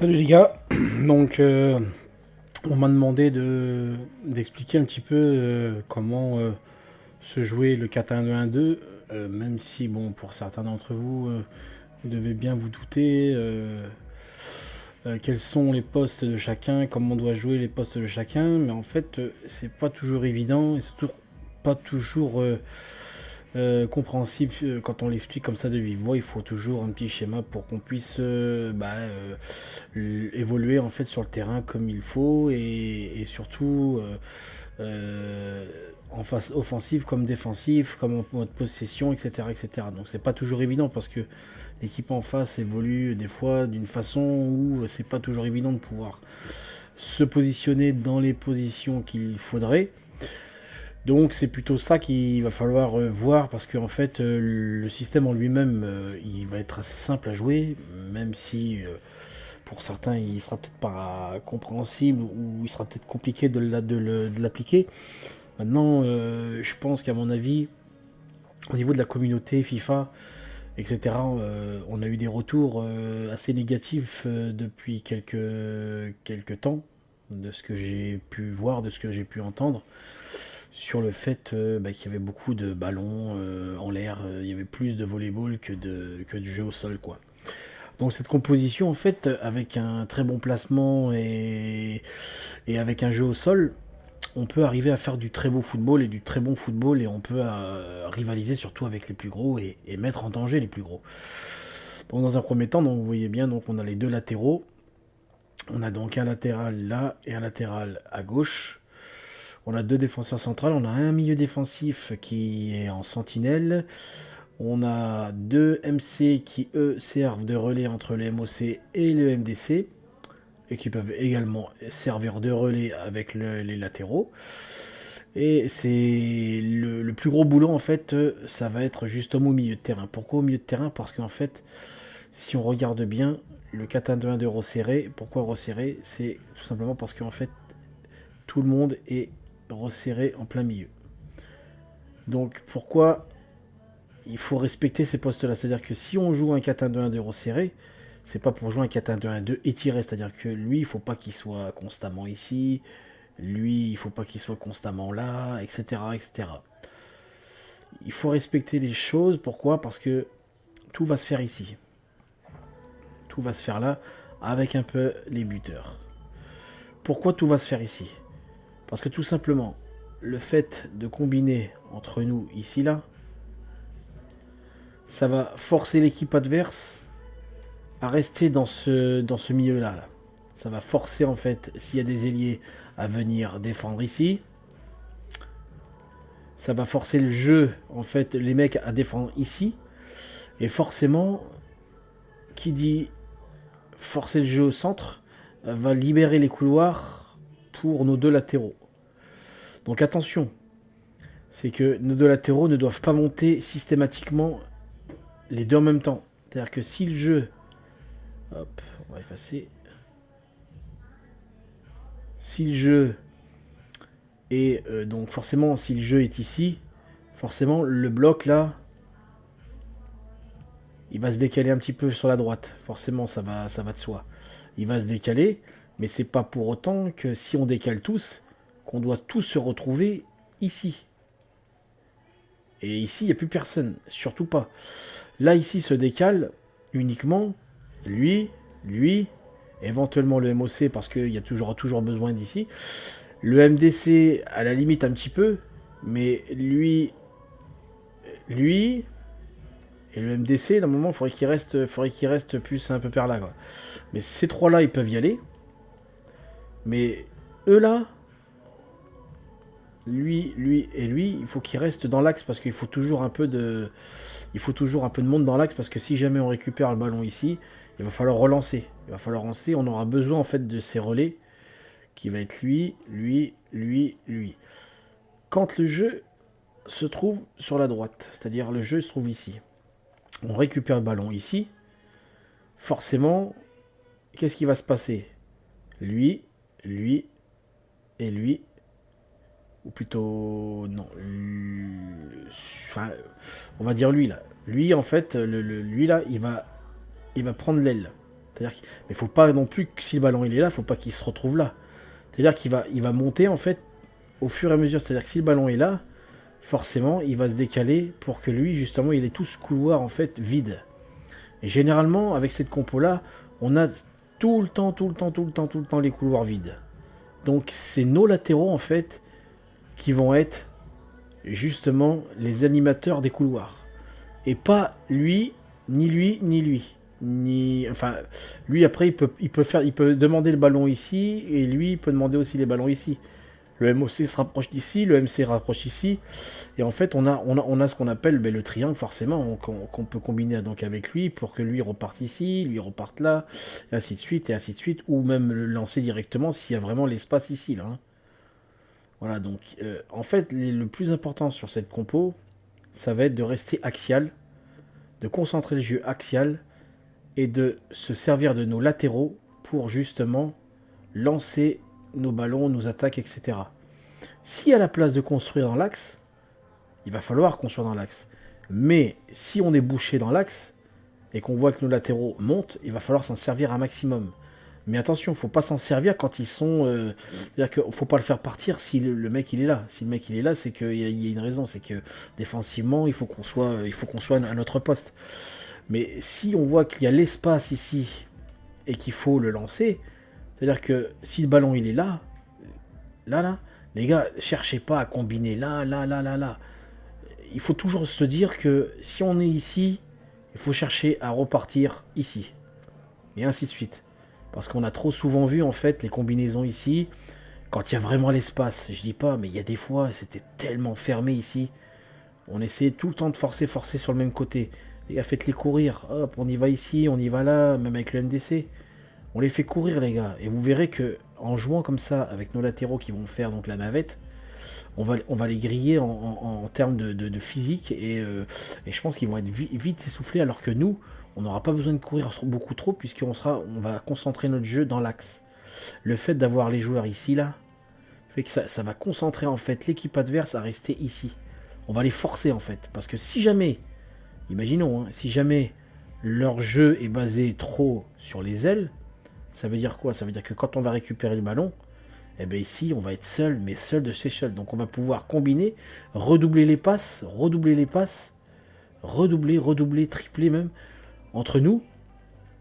Salut les gars, donc on m'a demandé d'expliquer un petit peu comment se jouer le 4-1-2-1-2, même si bon pour certains d'entre vous, vous devez bien vous douter quels sont les postes de chacun, comment on doit jouer les postes de chacun, mais en fait c'est pas toujours évident et surtout pas toujours compréhensible quand on l'explique comme ça de vive voix. Il faut toujours un petit schéma pour qu'on puisse évoluer en fait sur le terrain comme il faut et surtout en phase offensive comme défensive, comme en mode possession, etc., etc. Donc c'est pas toujours évident parce que l'équipe en face évolue des fois d'une façon où c'est pas toujours évident de pouvoir se positionner dans les positions qu'il faudrait. Donc c'est plutôt ça qu'il va falloir voir parce qu'en fait le système en lui-même il va être assez simple à jouer, même si pour certains il sera peut-être pas compréhensible ou il sera peut-être compliqué de l'appliquer. Maintenant je pense qu'à mon avis au niveau de la communauté FIFA etc. On a eu des retours assez négatifs depuis quelques temps de ce que j'ai pu voir, de ce que j'ai pu entendre sur le fait qu'il y avait beaucoup de ballons en l'air, il y avait plus de volleyball que du jeu au sol, quoi. Donc cette composition, en fait, avec un très bon placement et avec un jeu au sol, on peut arriver à faire du très beau football et du très bon football et on peut rivaliser surtout avec les plus gros et mettre en danger les plus gros. Donc dans un premier temps, donc, vous voyez bien, donc on a les deux latéraux. On a donc un latéral là et un latéral à gauche. On a deux défenseurs centrales, on a un milieu défensif qui est en sentinelle. On a deux MC qui, eux, servent de relais entre le MOC et le MDC. Et qui peuvent également servir de relais avec les latéraux. Et c'est le plus gros boulot, en fait, ça va être justement au milieu de terrain. Pourquoi au milieu de terrain? Parce qu'en fait, si on regarde bien, le 4-1-2-1 de resserré, pourquoi resserré? C'est tout simplement parce qu'en fait, tout le monde est resserré en plein milieu. Donc pourquoi il faut respecter ces postes-là? C'est-à-dire que si on joue un 4-1-2-1 de resserré, c'est pas pour jouer un 4-1-2-1-2 étiré. C'est-à-dire que lui, il faut pas qu'il soit constamment ici. Lui, il faut pas qu'il soit constamment là, etc., etc. Il faut respecter les choses. Pourquoi? Parce que tout va se faire ici. Tout va se faire là, avec un peu les buteurs. Pourquoi tout va se faire ici? Parce que tout simplement, le fait de combiner entre nous ici là, ça va forcer l'équipe adverse à rester dans ce milieu-là. Là. Ça va forcer en fait, s'il y a des ailiers, à venir défendre ici. Ça va forcer le jeu, en fait, les mecs à défendre ici. Et forcément, qui dit forcer le jeu au centre, va libérer les couloirs pour nos deux latéraux. Donc attention, c'est que nos deux latéraux ne doivent pas monter systématiquement les deux en même temps. C'est-à-dire que si le jeu... Hop, on va effacer. Si le jeu est... donc forcément, si le jeu est ici, forcément, le bloc là, il va se décaler un petit peu sur la droite. Forcément, ça va de soi. Il va se décaler, mais c'est pas pour autant que si on décale tous, qu'on doit tous se retrouver ici. Et ici, il n'y a plus personne. Surtout pas. Là, ici, se décale uniquement lui, éventuellement le MOC, parce qu'il y a toujours besoin d'ici. Le MDC, à la limite, un petit peu. Mais lui et le MDC, normalement, faudrait qu'il reste plus un peu par là. Quoi. Mais ces trois-là, ils peuvent y aller. Mais eux là, lui et lui, il faut qu'ils restent dans l'axe parce qu'il faut toujours un peu de, il faut toujours un peu de monde dans l'axe parce que si jamais on récupère le ballon ici, il va falloir relancer. Il va falloir relancer. On aura besoin en fait de ces relais qui va être lui. Quand le jeu se trouve sur la droite, c'est-à-dire le jeu se trouve ici, on récupère le ballon ici. Forcément, qu'est-ce qui va se passer? Lui et lui ou plutôt non, enfin, on va dire lui là. Lui en fait, lui là, il va prendre l'aile. C'est-à-dire mais faut pas non plus que si le ballon il est là, faut pas qu'il se retrouve là. C'est-à-dire il va monter en fait au fur et à mesure. C'est-à-dire que si le ballon est là, forcément, il va se décaler pour que lui, justement, il ait tout ce couloir en fait vide. Et généralement, avec cette compo-là, on a tout le temps, tout le temps, tout le temps, tout le temps les couloirs vides. Donc c'est nos latéraux en fait qui vont être justement les animateurs des couloirs. Et pas lui, ni lui, ni lui. Ni, enfin, lui après il peut demander le ballon ici et lui il peut demander aussi les ballons ici. Le MOC se rapproche d'ici, le MC rapproche ici. Et en fait, on a ce qu'on appelle le triangle, forcément, qu'on peut combiner donc avec lui pour que lui reparte ici, lui reparte là, et ainsi de suite, et ainsi de suite. Ou même le lancer directement s'il y a vraiment l'espace ici, là. Hein. Voilà, donc, en fait, le plus important sur cette compo, ça va être de rester axial, de concentrer le jeu axial, et de se servir de nos latéraux pour justement lancer nos ballons, nos attaques, etc. Si à la place de construire dans l'axe, il va falloir construire dans l'axe. Mais si on est bouché dans l'axe et qu'on voit que nos latéraux montent, il va falloir s'en servir un maximum. Mais attention, il ne faut pas s'en servir quand ils sont... c'est-à-dire qu'il ne faut pas le faire partir si le mec il est là. Si le mec il est là, c'est qu'il y a une raison. C'est que défensivement, il faut qu'on soit à notre poste. Mais si on voit qu'il y a l'espace ici et qu'il faut le lancer, c'est-à-dire que si le ballon il est là, là, les gars, cherchez pas à combiner là. Il faut toujours se dire que si on est ici, il faut chercher à repartir ici. Et ainsi de suite. Parce qu'on a trop souvent vu en fait les combinaisons ici, quand il y a vraiment l'espace. Je dis pas, mais il y a des fois, c'était tellement fermé ici. On essayait tout le temps de forcer sur le même côté. Les gars, faites-les courir. Hop, on y va ici, on y va là, même avec le MDC. On les fait courir, les gars. Et vous verrez que en jouant comme ça, avec nos latéraux qui vont faire donc la navette, on va les griller en termes de physique. Et je pense qu'ils vont être vite essoufflés, alors que nous, on n'aura pas besoin de courir beaucoup trop, on va concentrer notre jeu dans l'axe. Le fait d'avoir les joueurs ici, là, fait que ça va concentrer en fait l'équipe adverse à rester ici. On va les forcer en fait. Parce que si jamais, imaginons, hein, si jamais leur jeu est basé trop sur les ailes, ça veut dire quoi? Ça veut dire que quand on va récupérer le ballon, eh bien ici, on va être seul, mais seul de chez seul. Donc on va pouvoir combiner, redoubler les passes, redoubler, tripler même, entre nous,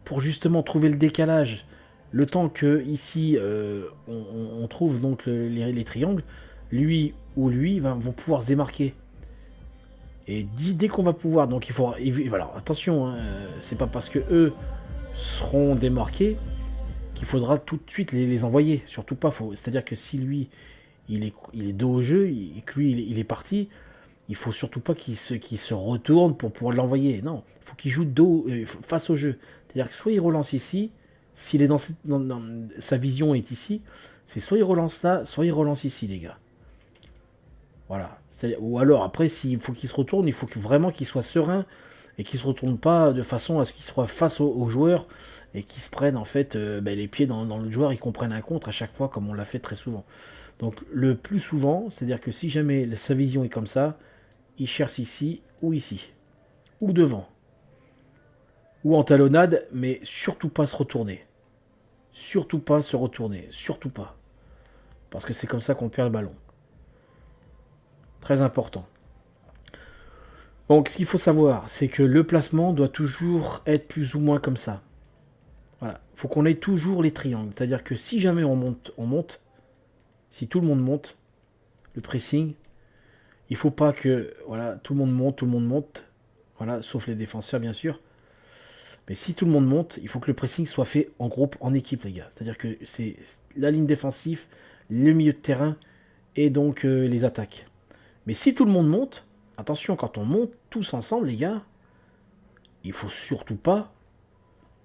pour justement trouver le décalage. Le temps que ici, on trouve donc les triangles, lui ou lui vont pouvoir se démarquer. Et dès qu'on va pouvoir, donc il faut... Voilà, attention, hein, c'est pas parce que eux seront démarqués qu'il faudra tout de suite les envoyer. Surtout pas. C'est-à-dire que si lui, il est dos au jeu, et que lui, il est parti, il faut surtout pas qu'il se retourne pour pouvoir l'envoyer. Non, il faut qu'il joue dos, face au jeu. C'est-à-dire que soit il relance ici, s'il est sa vision est ici, c'est soit il relance là, soit il relance ici, les gars. Voilà. Ou alors, après, s'il faut qu'il se retourne, il faut vraiment qu'il soit serein et qu'il ne se retourne pas de façon à ce qu'il soit face aux joueurs et qu'il se prenne en fait les pieds dans le joueur et qu'on prenne un contre à chaque fois, comme on l'a fait très souvent. Donc, le plus souvent, c'est-à-dire que si jamais sa vision est comme ça, il cherche ici, ou devant, ou en talonnade, mais surtout pas se retourner. Surtout pas se retourner, surtout pas. Parce que c'est comme ça qu'on perd le ballon. Très important. Donc ce qu'il faut savoir, c'est que le placement doit toujours être plus ou moins comme ça. Voilà. Il faut qu'on ait toujours les triangles. C'est-à-dire que si jamais on monte. Si tout le monde monte, le pressing, il ne faut pas que voilà, tout le monde monte. Voilà, sauf les défenseurs bien sûr. Mais si tout le monde monte, il faut que le pressing soit fait en groupe, en équipe, les gars. C'est-à-dire que c'est la ligne défensive, le milieu de terrain et donc les attaques. Mais si tout le monde monte, attention, quand on monte tous ensemble, les gars, il faut surtout pas,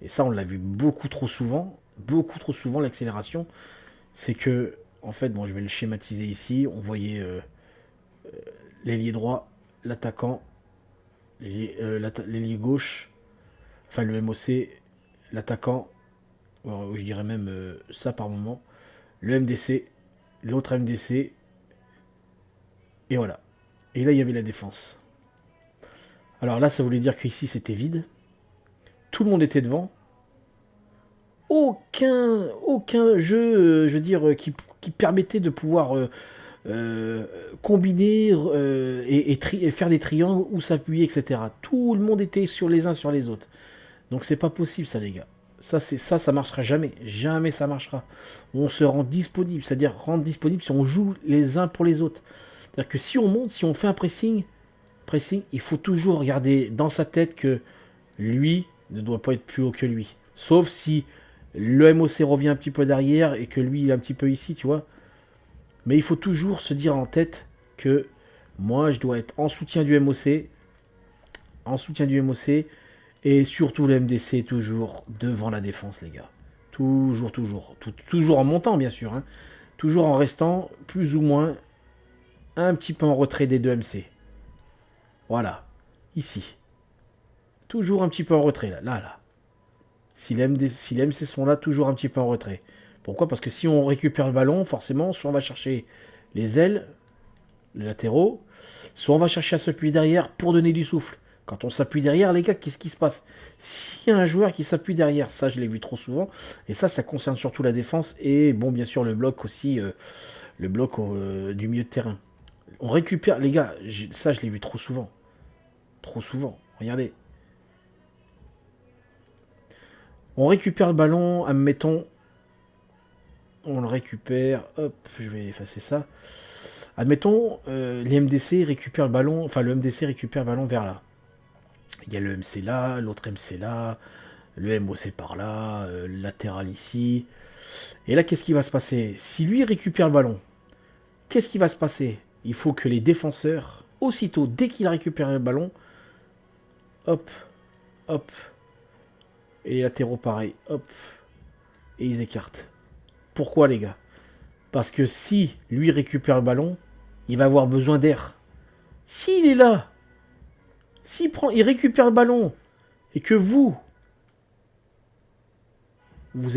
et ça on l'a vu beaucoup trop souvent, l'accélération, c'est que, en fait, bon, je vais le schématiser ici, on voyait l'ailier droit, l'attaquant, l'ailier gauche, enfin le MOC, l'attaquant, je dirais même ça par moment, le MDC, l'autre MDC, et voilà. Et là, il y avait la défense. Alors là, ça voulait dire qu'ici, c'était vide. Tout le monde était devant. aucun jeu, je veux dire, qui permettait de pouvoir combiner et faire des triangles ou s'appuyer, etc. Tout le monde était sur les uns sur les autres. Donc c'est pas possible ça les gars. Ça marchera jamais. Jamais ça marchera. On se rend disponible, c'est-à-dire rendre disponible si on joue les uns pour les autres. C'est-à-dire que si on monte, si on fait un pressing, il faut toujours regarder dans sa tête que lui ne doit pas être plus haut que lui. Sauf si le MOC revient un petit peu derrière et que lui il est un petit peu ici, tu vois. Mais il faut toujours se dire en tête que moi je dois être en soutien du MOC, et surtout le MDC toujours devant la défense les gars. Toujours, toujours. Toujours en montant bien sûr, hein. Toujours en restant plus ou moins un petit peu en retrait des deux MC. Voilà, ici. Toujours un petit peu en retrait là. Si les MC sont là, toujours un petit peu en retrait. Pourquoi? Parce que si on récupère le ballon, forcément, soit on va chercher les ailes, les latéraux, soit on va chercher à s'appuyer derrière pour donner du souffle. Quand on s'appuie derrière, les gars, qu'est-ce qui se passe? S'il y a un joueur qui s'appuie derrière, ça je l'ai vu trop souvent, et ça concerne surtout la défense, et bon, bien sûr, le bloc aussi, le bloc du milieu de terrain. On récupère, les gars, ça je l'ai vu trop souvent. Trop souvent, regardez. On récupère le ballon, admettons, on le récupère, hop, je vais effacer ça. Admettons, les MDC récupèrent le ballon, enfin le MDC récupère le ballon vers là. Il y a le MC là, l'autre MC là, le MOC par là, le latéral ici. Et là, qu'est-ce qui va se passer? Si lui récupère le ballon, qu'est-ce qui va se passer? Il faut que les défenseurs, aussitôt, dès qu'il récupère le ballon, hop, hop, et les latéraux pareil, hop, et ils écartent. Pourquoi les gars? Parce que si lui récupère le ballon, il va avoir besoin d'air. S'il est là, il récupère le ballon, et que vous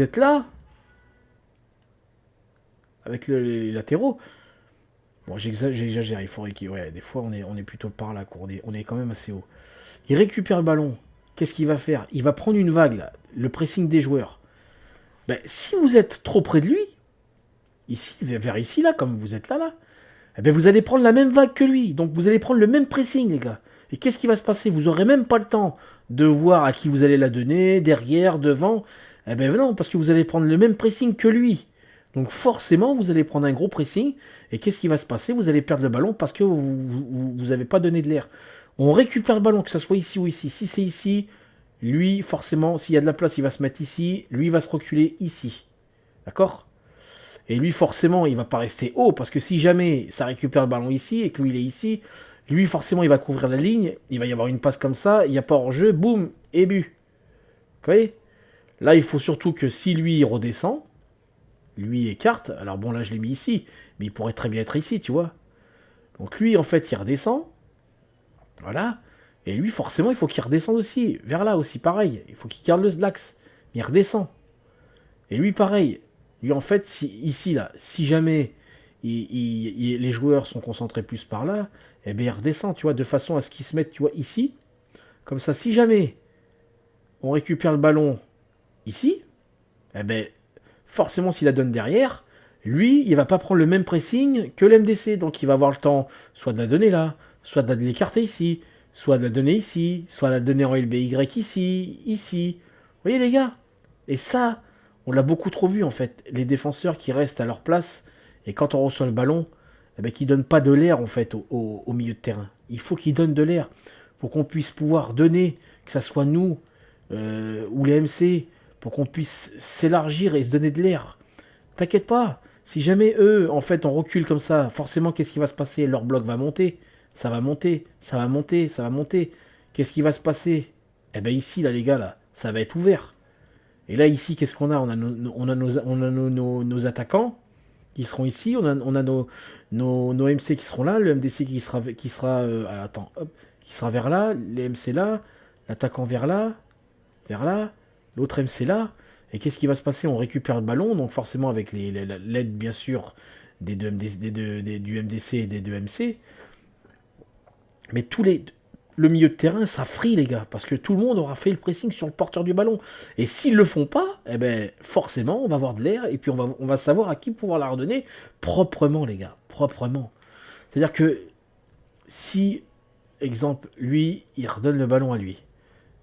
êtes là, avec les latéraux, bon j'exagère, il faudrait qu'il... Ouais, des fois on est plutôt par là, quoi. On est quand même assez haut. Il récupère le ballon, qu'est-ce qu'il va faire? Il va prendre une vague, là, le pressing des joueurs. Ben, si vous êtes trop près de lui, ici, vers ici, là, comme vous êtes là, eh ben vous allez prendre la même vague que lui. Donc vous allez prendre le même pressing, les gars. Et qu'est-ce qui va se passer? Vous aurez même pas le temps de voir à qui vous allez la donner, derrière, devant. Eh ben non, parce que vous allez prendre le même pressing que lui. Donc forcément, vous allez prendre un gros pressing. Et qu'est-ce qui va se passer? Vous allez perdre le ballon parce que vous n'avez pas donné de l'air. On récupère le ballon, que ce soit ici ou ici. Si c'est ici, lui, forcément, s'il y a de la place, il va se mettre ici. Lui, il va se reculer ici. D'accord? Et lui, forcément, il va pas rester haut, parce que si jamais ça récupère le ballon ici, et que lui, il est ici, lui, forcément, il va couvrir la ligne, il va y avoir une passe comme ça, il n'y a pas hors-jeu, boum, et but. Vous voyez? Là, il faut surtout que si lui, il redescend, lui écarte, alors bon, là, je l'ai mis ici, mais il pourrait très bien être ici, tu vois. Donc lui, en fait, il redescend, voilà, et lui, forcément, il faut qu'il redescende aussi, vers là aussi, pareil, il faut qu'il garde l'axe, mais il redescend. Et lui, pareil, lui, en fait, ici, là, si jamais les joueurs sont concentrés plus par là, eh bien, il redescend, tu vois, de façon à ce qu'ils se mettent, tu vois, ici. Comme ça, si jamais on récupère le ballon ici, eh bien, forcément, s'il la donne derrière, lui, il va pas prendre le même pressing que l'MDC. Donc, il va avoir le temps soit de la donner là, soit de l'écarter ici, soit de la donner ici, soit de la donner en LBY ici. Vous voyez, les gars? Et ça, on l'a beaucoup trop vu, en fait. Les défenseurs qui restent à leur place, et quand on reçoit le ballon, eh ben, qui ne donnent pas de l'air, en fait, au milieu de terrain. Il faut qu'ils donnent de l'air pour qu'on puisse pouvoir donner, que ce soit nous ou les MC, pour qu'on puisse s'élargir et se donner de l'air. T'inquiète pas, si jamais eux, en fait, on recule comme ça, forcément, qu'est-ce qui va se passer? Leur bloc va monter, ça va monter, ça va monter, ça va monter. Qu'est-ce qui va se passer? Eh ben ici, là, les gars, là, ça va être ouvert. Et là, ici, qu'est-ce qu'on a? Nos attaquants qui seront ici, on a nos MC qui seront là, le MDC qui sera vers là, les MC là, l'attaquant vers là, l'autre MC là. Et qu'est-ce qui va se passer? On récupère le ballon, donc forcément avec l'aide bien sûr du MDC et des deux MC. Mais le milieu de terrain, ça frie, les gars, parce que tout le monde aura fait le pressing sur le porteur du ballon. Et s'ils le font pas, eh ben, forcément, on va avoir de l'air, et puis on va savoir à qui pouvoir la redonner proprement, les gars, proprement. C'est-à-dire que si, exemple, lui, il redonne le ballon à lui,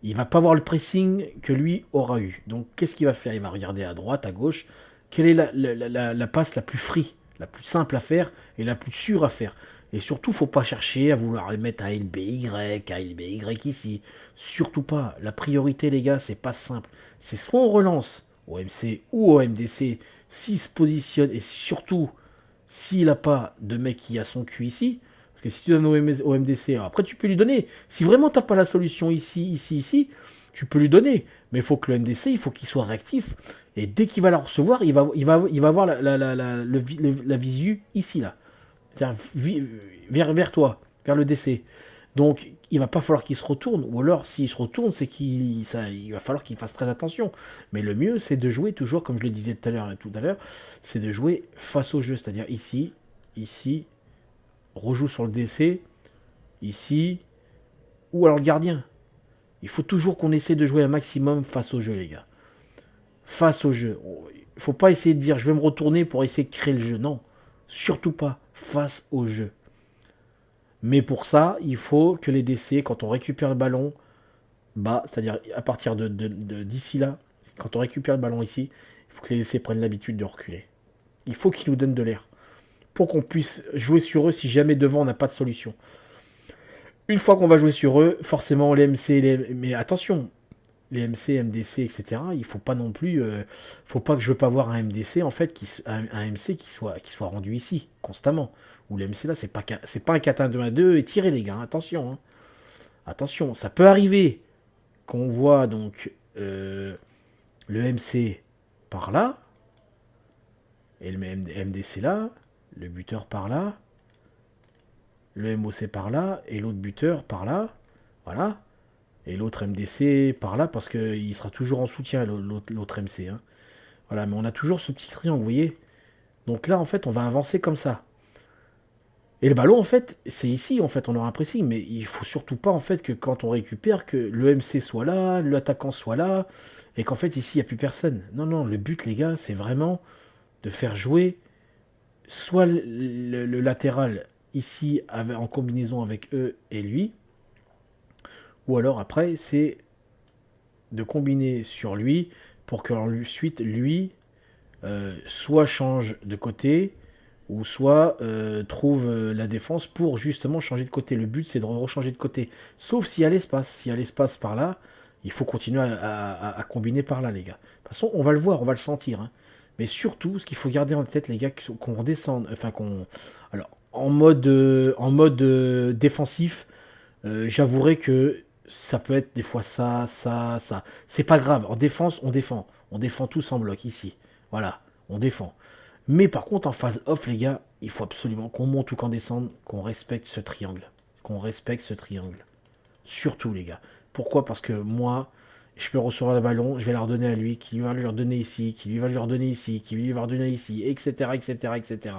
il va pas voir le pressing que lui aura eu. Donc, qu'est-ce qu'il va faire? Il va regarder à droite, à gauche, quelle est la passe la plus free, la plus simple à faire et la plus sûre à faire. Et surtout, faut pas chercher à vouloir les mettre à LBY, à LBY ici. Surtout pas. La priorité, les gars, c'est pas simple. C'est soit on relance au MC ou au MDC s'il se positionne et surtout s'il n'a pas de mec qui a son cul ici. Parce que si tu donnes au MDC, après tu peux lui donner. Si vraiment tu n'as pas la solution ici, tu peux lui donner. Mais il faut que le MDC, il faut qu'il soit réactif. Et dès qu'il va la recevoir, il va avoir la visu ici, là. Vers toi, vers le DC. Donc, il va pas falloir qu'il se retourne. Ou alors, s'il se retourne, c'est il va falloir qu'il fasse très attention. Mais le mieux, c'est de jouer toujours, comme je le disais tout à l'heure, c'est de jouer face au jeu. C'est-à-dire ici, rejoue sur le DC, ici, ou alors le gardien. Il faut toujours qu'on essaie de jouer un maximum face au jeu, les gars. Face au jeu. Il faut pas essayer de dire je vais me retourner pour essayer de créer le jeu. Non, surtout pas. Face au jeu. Mais pour ça, il faut que les DC, quand on récupère le ballon, c'est-à-dire à partir d'ici là, quand on récupère le ballon ici, il faut que les DC prennent l'habitude de reculer. Il faut qu'ils nous donnent de l'air. Pour qu'on puisse jouer sur eux si jamais devant on n'a pas de solution. Une fois qu'on va jouer sur eux, forcément les MC, mais attention, les MC, MDC, etc. Il faut pas non plus, faut pas que je veux pas voir un MDC en fait, un MC qui soit rendu ici constamment. Ou le MC là, c'est pas un 4-1-2-1-2 et tirer les gars, hein, attention. Hein. Attention, ça peut arriver qu'on voit donc le MC par là et le MDC là, le buteur par là, le MOC par là et l'autre buteur par là, voilà. Et l'autre MDC par là, parce qu'il sera toujours en soutien, l'autre MC. Hein. Voilà, mais on a toujours ce petit triangle, vous voyez. Donc là, en fait, on va avancer comme ça. Et le ballon, en fait, c'est ici, en fait, on aura un pressing, mais il faut surtout pas, en fait, que quand on récupère, que le MC soit là, l'attaquant soit là, et qu'en fait, ici, il n'y a plus personne. Non, non, le but, les gars, c'est vraiment de faire jouer soit le latéral ici, en combinaison avec eux et lui, ou alors après, c'est de combiner sur lui pour qu'ensuite lui soit change de côté ou soit trouve la défense pour justement changer de côté. Le but c'est de rechanger de côté. Sauf s'il y a l'espace. S'il y a l'espace par là, il faut continuer à combiner par là les gars. De toute façon on va le voir, on va le sentir. Hein. Mais surtout ce qu'il faut garder en tête les gars, qu'on redescende, enfin qu'on... Alors en mode défensif, j'avouerai que ça peut être des fois ça. C'est pas grave. En défense, on défend. On défend tous en bloc ici. Voilà, on défend. Mais par contre, en phase off, les gars, il faut absolument qu'on monte ou qu'on descende, qu'on respecte ce triangle. Qu'on respecte ce triangle. Surtout, les gars. Pourquoi? Parce que moi, je peux recevoir le ballon, je vais la redonner à lui, qui lui va lui redonner ici, qui lui va lui redonner ici, qui lui va redonner ici, etc., etc., etc.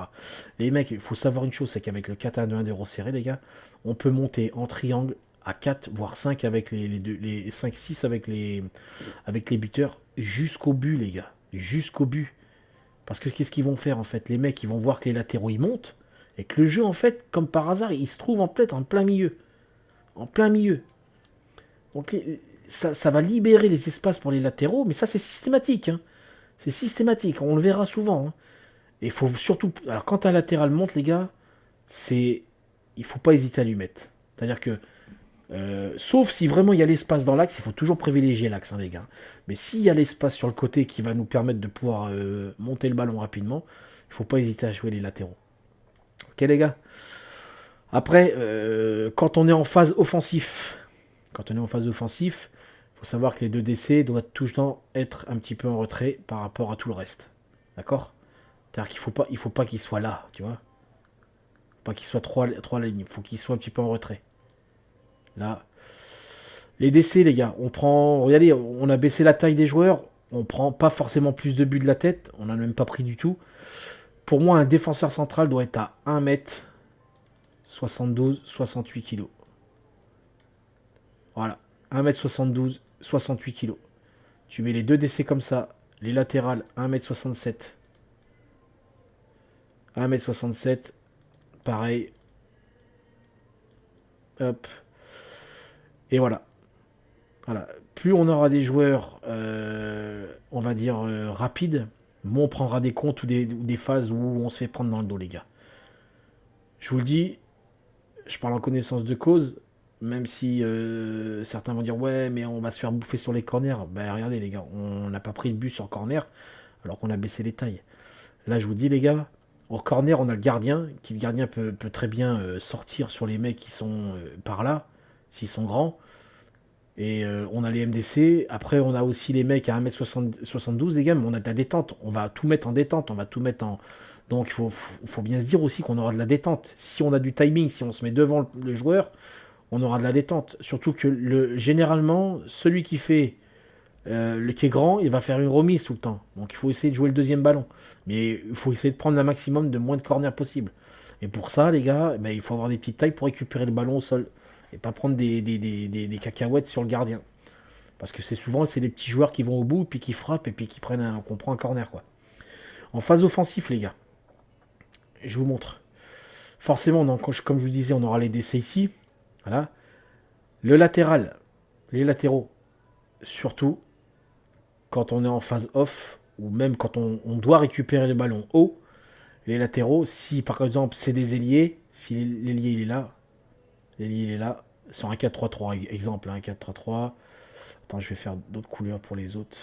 Les mecs, il faut savoir une chose, c'est qu'avec le 4-1-2-1 des resserrés, les gars, on peut monter en triangle à 4, voire 5 avec les 5-6 avec les buteurs jusqu'au but, les gars. Jusqu'au but. Parce que qu'est-ce qu'ils vont faire, en fait? Les mecs, ils vont voir que les latéraux, ils montent, et que le jeu, en fait, comme par hasard, il se trouve en plein milieu. En plein milieu. Donc, ça va libérer les espaces pour les latéraux, mais ça, c'est systématique. Hein. C'est systématique, on le verra souvent. Hein. Et il faut surtout... Alors, quand un latéral monte, les gars, il faut pas hésiter à lui mettre. C'est-à-dire que sauf si vraiment il y a l'espace dans l'axe, il faut toujours privilégier l'axe, hein, les gars. Mais s'il y a l'espace sur le côté qui va nous permettre de pouvoir monter le ballon rapidement, il faut pas hésiter à jouer les latéraux. Ok les gars. Après, quand on est en phase offensif, il faut savoir que les deux DC doivent toujours être un petit peu en retrait par rapport à tout le reste. D'accord? C'est-à-dire qu'il faut pas qu'il soit là, tu vois. Pas qu'il soit trois lignes, il faut qu'il soit un petit peu en retrait. Là, les DC, les gars, regardez, on a baissé la taille des joueurs, on prend pas forcément plus de buts de la tête, on n'en a même pas pris du tout. Pour moi, un défenseur central doit être à 1 m 72, 68 kg. Voilà. 1m72, 68 kg. Tu mets les deux DC comme ça. Les latérales, 1m67. 1m67. Pareil. Hop. Et voilà. Voilà. Plus on aura des joueurs, on va dire, rapides, moins on prendra des comptes ou des phases où on se fait prendre dans le dos, les gars. Je vous le dis, je parle en connaissance de cause, même si certains vont dire ouais mais on va se faire bouffer sur les corners. Ben regardez les gars, on n'a pas pris le but sur corner alors qu'on a baissé les tailles. Là je vous dis les gars, au corner on a le gardien, qui le gardien peut très bien sortir sur les mecs qui sont par là, s'ils sont grands. Et on a les MDC, après on a aussi les mecs à 1m72 les gars, mais on a de la détente, on va tout mettre en détente, on va tout mettre en... Donc il faut bien se dire aussi qu'on aura de la détente. Si on a du timing, si on se met devant le joueur, on aura de la détente. Surtout que généralement, celui qui fait le qui est grand, il va faire une remise tout le temps. Donc il faut essayer de jouer le deuxième ballon. Mais il faut essayer de prendre le maximum de moins de corners possible. Et pour ça, les gars, ben, il faut avoir des petites tailles pour récupérer le ballon au sol. Et pas prendre des cacahuètes sur le gardien. Parce que c'est souvent c'est les petits joueurs qui vont au bout, puis qui frappent, et puis qui qu'on prend un corner, quoi. En phase offensive, les gars, je vous montre. Forcément, comme je vous disais, on aura les DC ici. Voilà. Le latéral, les latéraux, surtout, quand on est en phase off, ou même quand on doit récupérer le ballon haut, les latéraux, si par exemple c'est des ailiers, si l'ailier il est là, l'ailier il est là, sur un 4-3-3, exemple, un 4-3-3. Attends, je vais faire d'autres couleurs pour les autres.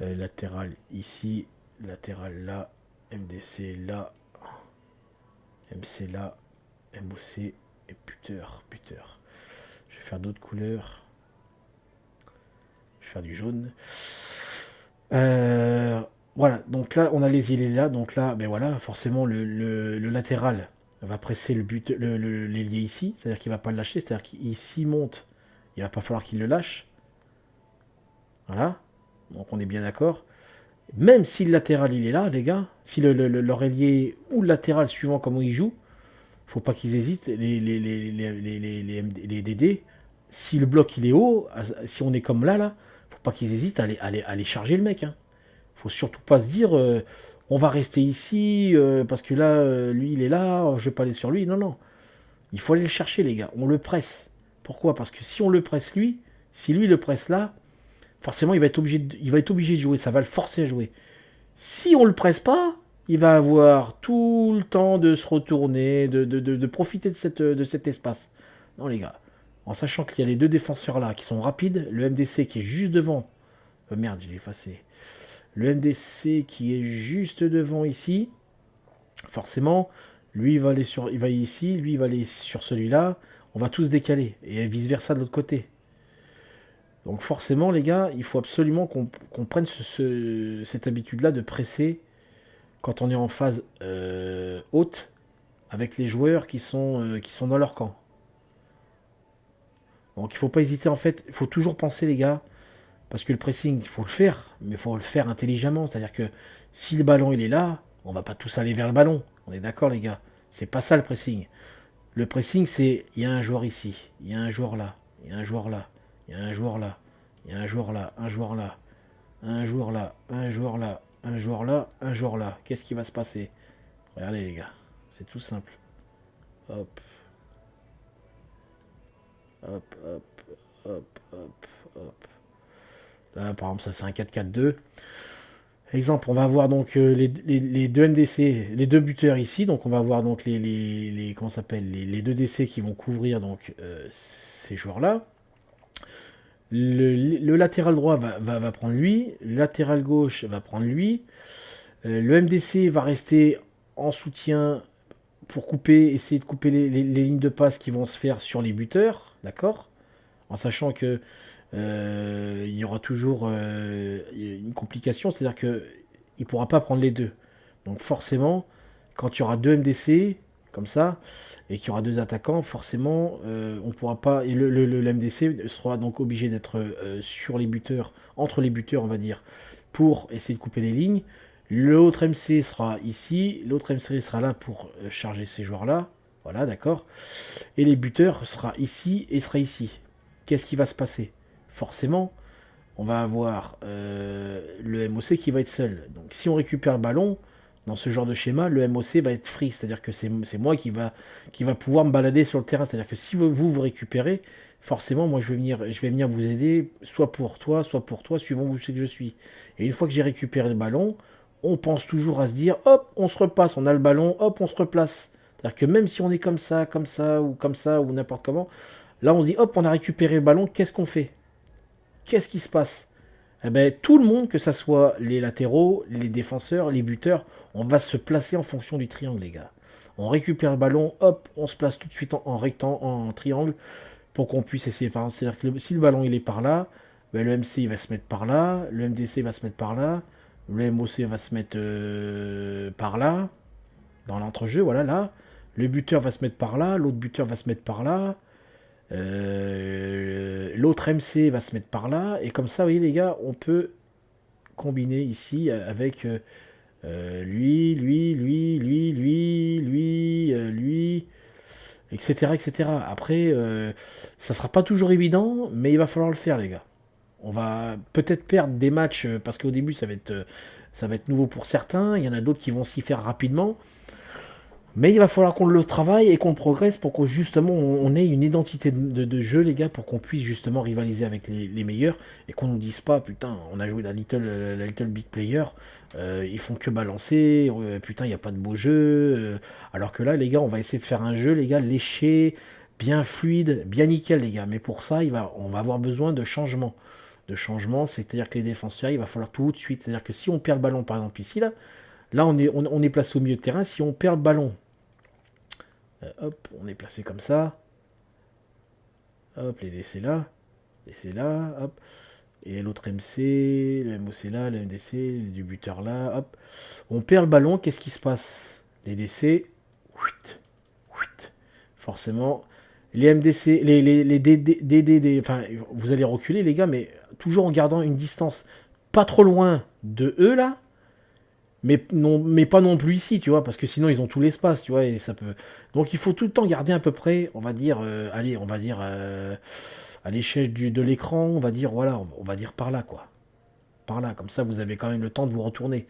Latéral ici, latéral là, MDC là, MC là, MOC et buteur. Je vais faire d'autres couleurs. Je vais faire du jaune. Voilà, donc là on a les îles là, donc là, ben voilà, forcément le latéral va presser l'ailier ici, c'est-à-dire qu'il va pas le lâcher, c'est-à-dire qu'ici monte, il va pas falloir qu'il le lâche. Voilà, donc on est bien d'accord. Même si le latéral il est là, les gars, si leur ailier ou le latéral suivant comment il joue, faut pas qu'ils hésitent, les DD, si le bloc il est haut, si on est comme là, faut pas qu'ils hésitent à aller charger le mec. Hein. Faut surtout pas se dire on va rester ici parce que là lui il est là, je vais pas aller sur lui. Non non, il faut aller le chercher les gars. On le presse. Pourquoi? Parce que si on le presse lui, si lui le presse là, forcément il va être obligé de jouer. Ça va le forcer à jouer. Si on le presse pas, il va avoir tout le temps de se retourner, de profiter de cet espace. Non les gars, en sachant qu'il y a les deux défenseurs là qui sont rapides, le MDC qui est juste devant. Merde, je l'ai effacé. Le MDC qui est juste devant ici, forcément, lui il va ici, lui il va aller sur celui-là, on va tous décaler, et vice versa de l'autre côté. Donc forcément les gars, il faut absolument qu'on prenne cette habitude-là de presser quand on est en phase haute avec les joueurs qui sont dans leur camp. Donc il faut pas hésiter en fait, il faut toujours penser les gars, parce que le pressing, il faut le faire, mais il faut le faire intelligemment. C'est-à-dire que si le ballon il est là, on va pas tous aller vers le ballon. On est d'accord les gars. C'est pas ça le pressing. Le pressing c'est il y a un joueur ici, il y a un joueur là, il y a un joueur là, il y a un joueur là, il y a un joueur là, un joueur là, un joueur là, un joueur là, un joueur là, un joueur là. Qu'est-ce qui va se passer? Regardez les gars, c'est tout simple. Hop, hop, hop, hop, hop, hop. Là, par exemple, ça c'est un 4-4-2. Exemple, on va avoir donc les deux MDC, les deux buteurs ici. Donc on va avoir donc comment s'appelle les deux DC qui vont couvrir donc ces joueurs-là. Le latéral droit va prendre lui. Le latéral gauche va prendre lui. Le MDC va rester en soutien pour essayer de couper les lignes de passe qui vont se faire sur les buteurs, d'accord? En sachant que il y aura toujours une complication, c'est-à-dire qu'il ne pourra pas prendre les deux. Donc forcément, quand il y aura deux MDC, comme ça, et qu'il y aura deux attaquants, forcément, on pourra pas. Et le MDC sera donc obligé d'être sur les buteurs, entre les buteurs, on va dire, pour essayer de couper les lignes. L'autre MC sera ici, l'autre MC sera là pour charger ces joueurs-là. Voilà, d'accord. Et les buteurs sera ici et sera ici. Qu'est-ce qui va se passer? Forcément, on va avoir le MOC qui va être seul. Donc si on récupère le ballon, dans ce genre de schéma, le MOC va être free, c'est-à-dire que c'est moi qui va pouvoir me balader sur le terrain. C'est-à-dire que si vous récupérez, forcément, moi je vais venir vous aider, soit pour toi, suivant où je sais que je suis. Et une fois que j'ai récupéré le ballon, on pense toujours à se dire, hop, on se repasse, on a le ballon, hop, on se replace. C'est-à-dire que même si on est comme ça, ou n'importe comment, là on se dit, hop, on a récupéré le ballon, qu'est-ce qu'on fait? Qu'est-ce qui se passe? Eh ben, tout le monde, que ce soit les latéraux, les défenseurs, les buteurs, on va se placer en fonction du triangle, les gars. On récupère le ballon, hop, on se place tout de suite en triangle pour qu'on puisse essayer. Par exemple, c'est-à-dire que si le ballon il est par là, ben, le MC il va se mettre par là, le MDC va se mettre par là, le MOC va se mettre par là, dans l'entrejeu, voilà, là. Le buteur va se mettre par là, l'autre buteur va se mettre par là. L'autre MC va se mettre par là, et comme ça, vous voyez les gars, on peut combiner ici avec lui, etc., etc. Après, ça sera pas toujours évident, mais il va falloir le faire, les gars. On va peut-être perdre des matchs parce qu'au début, ça va être nouveau pour certains. Il y en a d'autres qui vont s'y faire rapidement. Mais il va falloir qu'on le travaille et qu'on progresse pour que justement on ait une identité de jeu, les gars, pour qu'on puisse justement rivaliser avec les meilleurs et qu'on nous dise pas, putain, on a joué la Little Big Player, ils font que balancer, putain, il n'y a pas de beau jeu. Alors que là, les gars, on va essayer de faire un jeu, les gars, léché, bien fluide, bien nickel, les gars. Mais pour ça, on va avoir besoin de changement. De changement, c'est-à-dire que les défenseurs, il va falloir tout de suite. C'est-à-dire que si on perd le ballon, par exemple, ici, là on est placé au milieu de terrain. Si on perd le ballon, hop, on est placé comme ça. Hop, les DC là, hop. Et l'autre MC, le MOC là, le MDC, du buteur là, hop. On perd le ballon, qu'est-ce qui se passe? Les DC, forcément. Les MDC, les DD, enfin, vous allez reculer les gars, mais toujours en gardant une distance pas trop loin de eux là. Mais pas non plus ici, tu vois, parce que sinon ils ont tout l'espace, tu vois, et ça peut. Donc il faut tout le temps garder à peu près, on va dire, à l'échelle de l'écran, on va dire, voilà, on va dire par là, quoi. Par là, comme ça vous avez quand même le temps de vous retourner.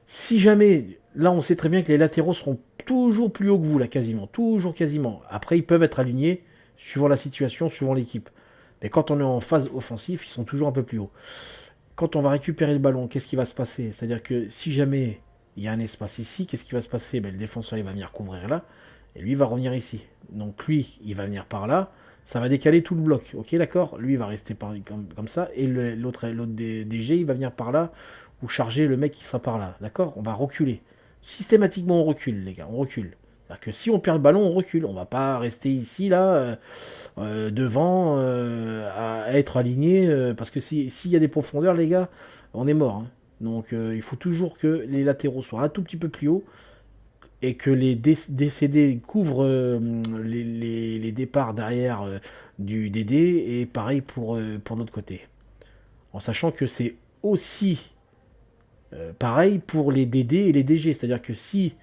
Si jamais, là on sait très bien que les latéraux seront toujours plus haut que vous, là, quasiment, toujours quasiment. Après, ils peuvent être alignés, suivant la situation, suivant l'équipe. Mais quand on est en phase offensive, ils sont toujours un peu plus hauts. Quand on va récupérer le ballon, qu'est-ce qui va se passer? C'est-à-dire que si jamais il y a un espace ici, qu'est-ce qui va se passer? Ben, le défenseur il va venir couvrir là, et lui il va revenir ici. Donc lui, il va venir par là, ça va décaler tout le bloc, ok d'accord? Lui il va rester comme ça, et l'autre DG il va venir par là, ou charger le mec qui sera par là, d'accord? On va reculer. Systématiquement on recule les gars, on recule. C'est-à-dire que si on perd le ballon, on recule. On va pas rester ici, là, devant, à être aligné, parce que s'il y a des profondeurs, les gars, on est mort. Hein. Donc il faut toujours que les latéraux soient un tout petit peu plus hauts et que les DCD couvrent les départs derrière du DD, et pareil pour l'autre côté. En sachant que c'est aussi pareil pour les DD et les DG, c'est-à-dire que si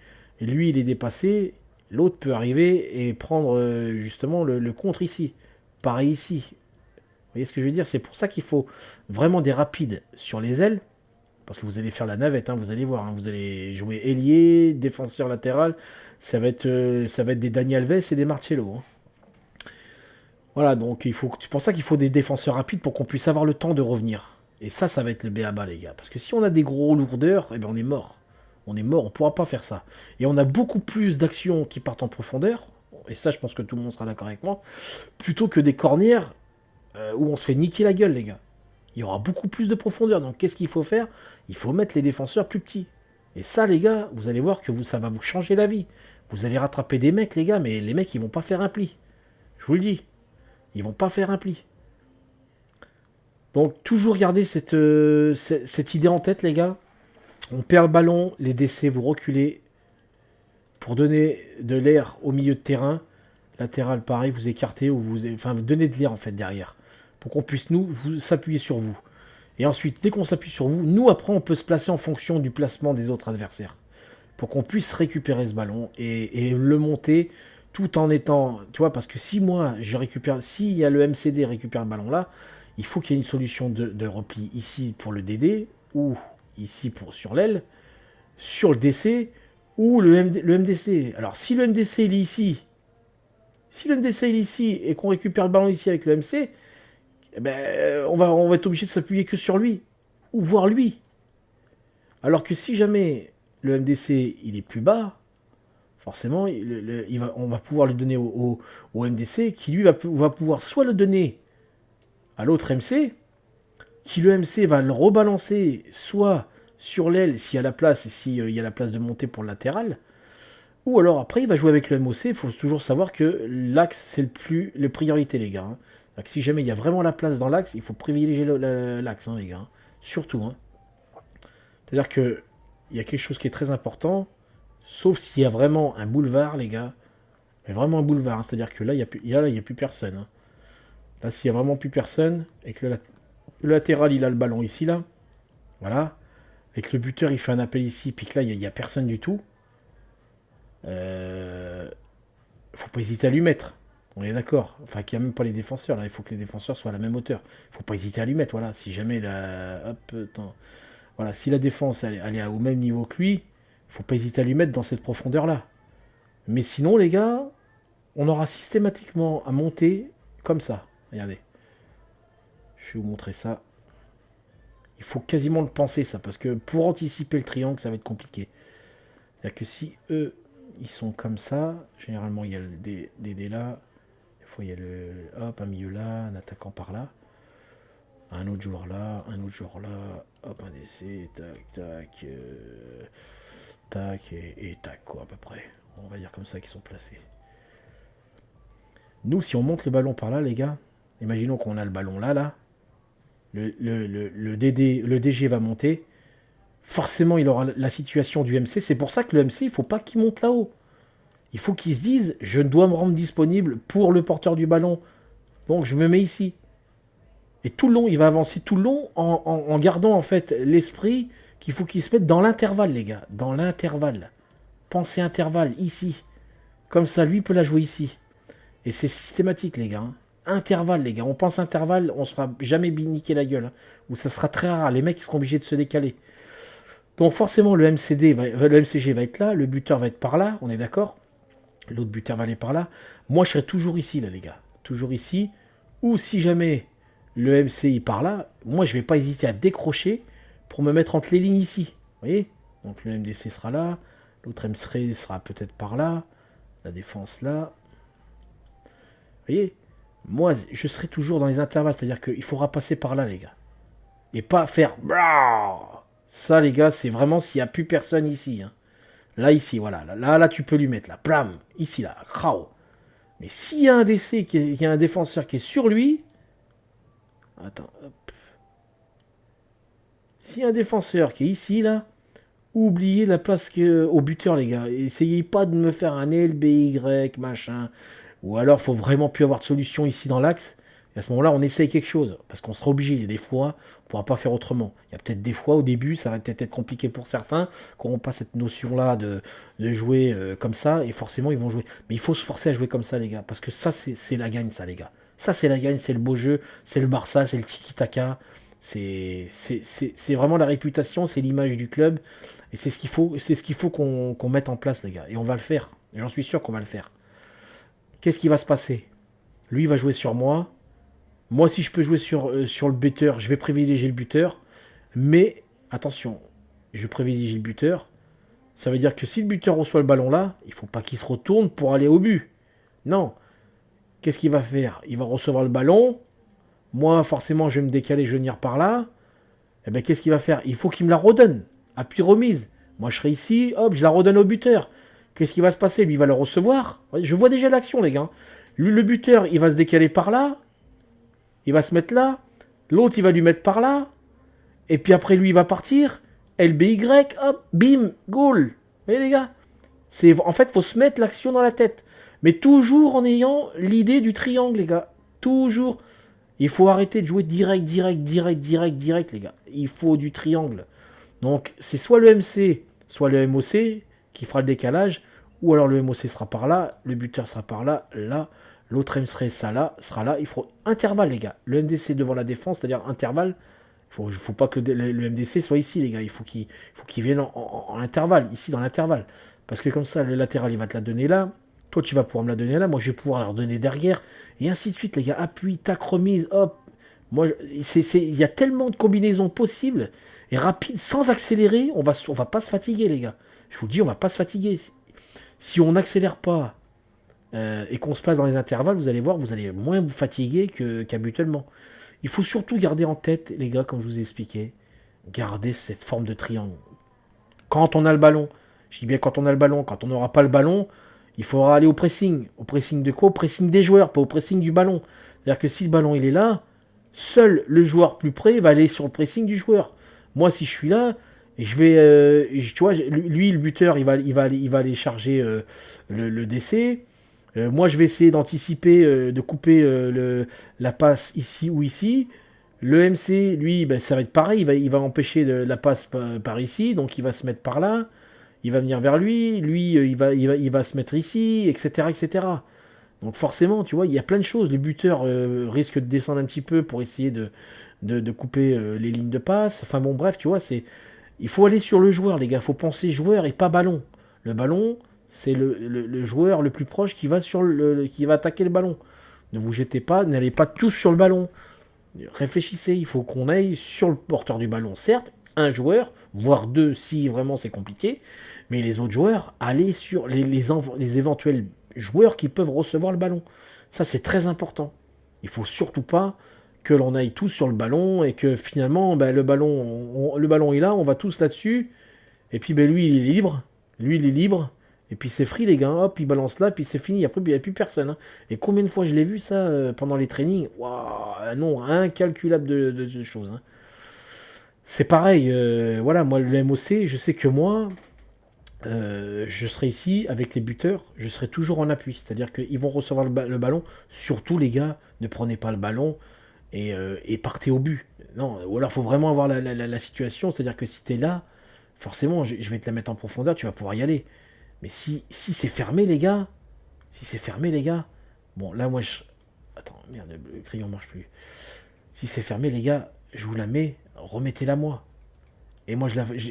lui il est dépassé, l'autre peut arriver et prendre justement le contre ici. Pareil ici. Vous voyez ce que je veux dire? C'est pour ça qu'il faut vraiment des rapides sur les ailes, parce que vous allez faire la navette, hein, vous allez voir, hein, vous allez jouer ailier, défenseur latéral, ça va être des Dani Alves et des Marcello. Hein. Voilà, donc c'est pour ça qu'il faut des défenseurs rapides pour qu'on puisse avoir le temps de revenir. Et ça va être le b.a.-ba, les gars. Parce que si on a des gros lourdeurs, eh ben on est mort. On est mort, on ne pourra pas faire ça. Et on a beaucoup plus d'actions qui partent en profondeur, et ça, je pense que tout le monde sera d'accord avec moi, plutôt que des cornières où on se fait niquer la gueule, les gars. Il y aura beaucoup plus de profondeur. Donc, qu'est-ce qu'il faut faire? Il faut mettre les défenseurs plus petits. Et ça, les gars, vous allez voir que ça va vous changer la vie. Vous allez rattraper des mecs, les gars, mais les mecs, ils vont pas faire un pli. Je vous le dis. Ils vont pas faire un pli. Donc, toujours garder cette idée en tête, les gars. On perd le ballon, les DC, vous reculez pour donner de l'air au milieu de terrain. Latéral, pareil, vous écartez, ou vous donnez de l'air, en fait, derrière. Pour qu'on puisse, vous s'appuyer sur vous. Et ensuite, dès qu'on s'appuie sur vous, nous, après, on peut se placer en fonction du placement des autres adversaires. Pour qu'on puisse récupérer ce ballon et le monter tout en étant, tu vois, parce que si moi, je récupère, s'il y a le MCD récupère le ballon là, il faut qu'il y ait une solution de repli ici pour le DD, ou ici pour sur l'aile, sur le DC, ou le MDC. Alors, si le MDC il est ici, si le MDC il est ici, et qu'on récupère le ballon ici avec le MC, eh ben, on va être obligé de s'appuyer que sur lui, ou voir lui. Alors que si jamais le MDC il est plus bas, forcément, on va pouvoir le donner au MDC, qui lui va pouvoir soit le donner à l'autre MC, qui le MC va le rebalancer soit sur l'aile s'il y a la place, s'il y a la place de monter pour le latéral, ou alors après il va jouer avec le MOC. Il faut toujours savoir que l'axe c'est le priorité les gars. Hein. Donc, si jamais il y a vraiment la place dans l'axe, il faut privilégier l'axe hein, les gars. Hein. Surtout. Hein. C'est-à-dire que il y a quelque chose qui est très important, sauf s'il y a vraiment un boulevard les gars. Mais vraiment un boulevard. Hein. C'est-à-dire que là il n'y a plus personne. Hein. Là s'il n'y a vraiment plus personne, et que le latéral il a le ballon ici là, voilà, et que le buteur il fait un appel ici, puis que là il n'y a personne du tout, faut pas hésiter à lui mettre. On est d'accord. Enfin, qu'il n'y a même pas les défenseurs. Là, il faut que les défenseurs soient à la même hauteur. Faut pas hésiter à lui mettre. Voilà. Si jamais voilà. Si la défense elle est au même niveau que lui, faut pas hésiter à lui mettre dans cette profondeur-là. Mais sinon, les gars, on aura systématiquement à monter comme ça. Regardez. Je vais vous montrer ça. Il faut quasiment le penser, ça, parce que pour anticiper le triangle, ça va être compliqué. C'est-à-dire que si eux, ils sont comme ça, généralement, il y a des dés là. Des fois, il y a un milieu là, un attaquant par là. Un autre joueur là, hop, un DC, tac, tac, et tac, quoi, à peu près. On va dire comme ça qu'ils sont placés. Nous, si on monte le ballon par là, les gars, imaginons qu'on a le ballon là. Le DG va monter. Forcément, il aura la situation du MC. C'est pour ça que le MC, il ne faut pas qu'il monte là-haut. Il faut qu'il se dise, je dois me rendre disponible pour le porteur du ballon. Donc, je me mets ici. Et tout le long, il va avancer tout le long en gardant en fait l'esprit qu'il faut qu'il se mette dans l'intervalle, les gars. Dans l'intervalle. Pensez intervalle, ici. Comme ça, lui peut la jouer ici. Et c'est systématique, les gars. Hein. Intervalle, les gars. On pense intervalle, on ne sera jamais niquer la gueule. Hein. Ou ça sera très rare. Les mecs, ils seront obligés de se décaler. Donc forcément, le MCG va être là. Le buteur va être par là. On est d'accord? L'autre buteur va aller par là. Moi, je serai toujours ici, là, les gars. Toujours ici. Ou si jamais le MCI par là, moi, je ne vais pas hésiter à décrocher pour me mettre entre les lignes ici. Vous voyez? Donc le MDC sera là. L'autre MC sera peut-être par là. La défense là. Vous voyez? Moi, je serai toujours dans les intervalles. C'est-à-dire qu'il faudra passer par là, les gars. Et pas faire... Ça, les gars, c'est vraiment s'il n'y a plus personne ici. Hein. Là, ici, voilà. Là, tu peux lui mettre, là. Plam. Ici, là. Crao. Mais s'il y a un DC, qu'il y a un défenseur qui est sur lui... Attends. Hop. S'il y a un défenseur qui est ici, là... Oubliez la place au buteur, les gars. Essayez pas de me faire un LBY, machin... Ou alors, faut vraiment plus avoir de solution ici dans l'axe. Et à ce moment-là, on essaye quelque chose. Parce qu'on sera obligé. Il y a des fois, on ne pourra pas faire autrement. Il y a peut-être des fois, au début, ça va peut-être être compliqué pour certains, qui n'auront pas cette notion-là de jouer comme ça. Et forcément, ils vont jouer. Mais il faut se forcer à jouer comme ça, les gars. Parce que ça, c'est la gagne, ça, les gars. Ça, c'est la gagne, c'est le beau jeu. C'est le Barça, c'est le tiki-taka. C'est vraiment la réputation, c'est l'image du club. Et c'est ce qu'il faut qu'on mette en place, les gars. Et on va le faire. J'en suis sûr qu'on va le faire. Qu'est-ce qui va se passer? Lui va jouer sur moi. Moi, si je peux jouer sur le buteur, je vais privilégier le buteur. Mais, attention, je privilégie le buteur. Ça veut dire que si le buteur reçoit le ballon là, il ne faut pas qu'il se retourne pour aller au but. Non. Qu'est-ce qu'il va faire? Il va recevoir le ballon. Moi, forcément, je vais me décaler, je vais venir par là. Eh bien, qu'est-ce qu'il va faire? Il faut qu'il me la redonne. Appui remise. Moi, je serai ici. Hop, je la redonne au buteur. Qu'est-ce qui va se passer? Lui, il va le recevoir. Je vois déjà l'action, les gars. Lui, le buteur, il va se décaler par là. Il va se mettre là. L'autre, il va lui mettre par là. Et puis après, lui, il va partir. LBY, hop, bim, goal. Vous voyez, les gars? En fait, il faut se mettre l'action dans la tête. Mais toujours en ayant l'idée du triangle, les gars. Toujours. Il faut arrêter de jouer direct, les gars. Il faut du triangle. Donc, c'est soit le MC, soit le MOC qui fera le décalage, Ou alors le MOC sera par là, le buteur sera par là, là, l'autre M sera là. Il faut intervalle, les gars. Le MDC devant la défense, c'est-à-dire intervalle. Il faut pas que le MDC soit ici, les gars. Il faut qu'il vienne en intervalle, ici dans l'intervalle. Parce que comme ça, le latéral, il va te la donner là. Toi, tu vas pouvoir me la donner là. Moi, je vais pouvoir la redonner derrière. Et ainsi de suite, les gars. Appui, tac, remise, hop. Moi, il y a tellement de combinaisons possibles et rapides, sans accélérer. On va pas se fatiguer, les gars. Je vous le dis, on va pas se fatiguer. Si on n'accélère pas et qu'on se place dans les intervalles, vous allez voir, vous allez moins vous fatiguer qu'habituellement. Il faut surtout garder en tête, les gars, comme je vous ai expliqué, garder cette forme de triangle. Quand on a le ballon, je dis bien quand on a le ballon, quand on n'aura pas le ballon, il faudra aller au pressing. Au pressing de quoi? Au pressing des joueurs, pas au pressing du ballon. C'est-à-dire que si le ballon il est là, seul le joueur plus près va aller sur le pressing du joueur. Moi, si je suis là, je vais, tu vois, lui, le buteur, il va aller charger le DC. Moi, je vais essayer d'anticiper, de couper la passe ici ou ici. Le MC, lui, ben, ça va être pareil. Il va empêcher la passe par ici. Donc, il va se mettre par là. Il va venir vers lui. Lui, il va se mettre ici, etc., etc. Donc, forcément, tu vois, il y a plein de choses. Le buteur risque de descendre un petit peu pour essayer de couper les lignes de passe. Enfin, bon, bref, tu vois, il faut aller sur le joueur, les gars. Il faut penser joueur et pas ballon. Le ballon, c'est le joueur le plus proche qui va attaquer le ballon. Ne vous jetez pas, n'allez pas tous sur le ballon. Réfléchissez, il faut qu'on aille sur le porteur du ballon. Certes, un joueur, voire deux si vraiment c'est compliqué, mais les autres joueurs, allez sur les éventuels joueurs qui peuvent recevoir le ballon. Ça, c'est très important. Il faut surtout pas que l'on aille tous sur le ballon et que finalement, ben, le ballon est là, on va tous là-dessus. Et puis, ben, lui, il est libre. Lui, il est libre. Et puis, c'est free, les gars. Hop, il balance là, puis c'est fini. Après, il n'y a plus personne. Hein. Et combien de fois je l'ai vu, ça, pendant les trainings? Waouh, non, incalculable de choses. Hein. C'est pareil. Voilà, moi, le MOC, je sais que moi, je serai ici avec les buteurs, je serai toujours en appui. C'est-à-dire qu'ils vont recevoir le ballon. Surtout, les gars, ne prenez pas le ballon et partez au but. Non, ou alors, il faut vraiment avoir la situation. C'est-à-dire que si tu es là, forcément, je vais te la mettre en profondeur, tu vas pouvoir y aller. Mais si c'est fermé, les gars, bon, là, moi, attends, merde, le crayon marche plus. Si c'est fermé, les gars, je vous la mets, remettez-la moi. Et moi,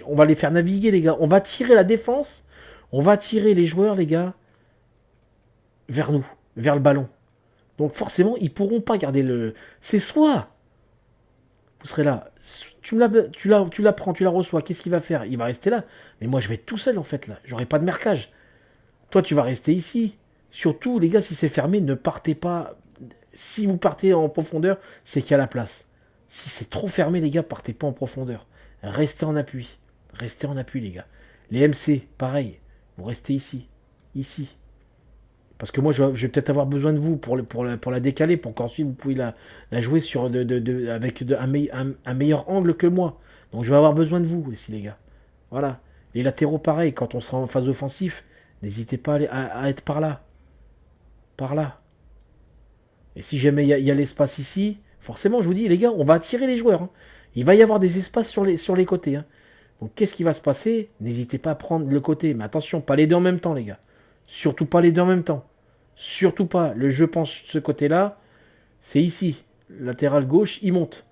on va les faire naviguer, les gars. On va tirer la défense, on va tirer les joueurs, les gars, vers nous, vers le ballon. Donc, forcément, ils pourront pas garder le... C'est soit... Vous serez là, tu la prends, tu la reçois, qu'est-ce qu'il va faire? Il va rester là. Mais moi, je vais être tout seul, en fait, là. J'aurai pas de mercage. Toi, tu vas rester ici. Surtout, les gars, si c'est fermé, ne partez pas. Si vous partez en profondeur, c'est qu'il y a la place. Si c'est trop fermé, les gars, partez pas en profondeur. Restez en appui. Restez en appui, les gars. Les MC, pareil. Vous restez ici. Ici. Parce que moi, je vais peut-être avoir besoin de vous pour la décaler, pour qu'ensuite vous pouvez la jouer avec un meilleur angle que moi. Donc je vais avoir besoin de vous ici, les gars. Voilà. Les latéraux, pareil, quand on sera en phase offensif, n'hésitez pas à être par là. Par là. Et si jamais il y a l'espace ici, forcément, je vous dis, les gars, on va attirer les joueurs. Hein. Il va y avoir des espaces sur les côtés. Hein. Donc qu'est-ce qui va se passer? N'hésitez pas à prendre le côté. Mais attention, pas les deux en même temps, les gars. Surtout pas les deux en même temps. Surtout pas. Le jeu penche ce côté-là, c'est ici. Latéral gauche, il monte.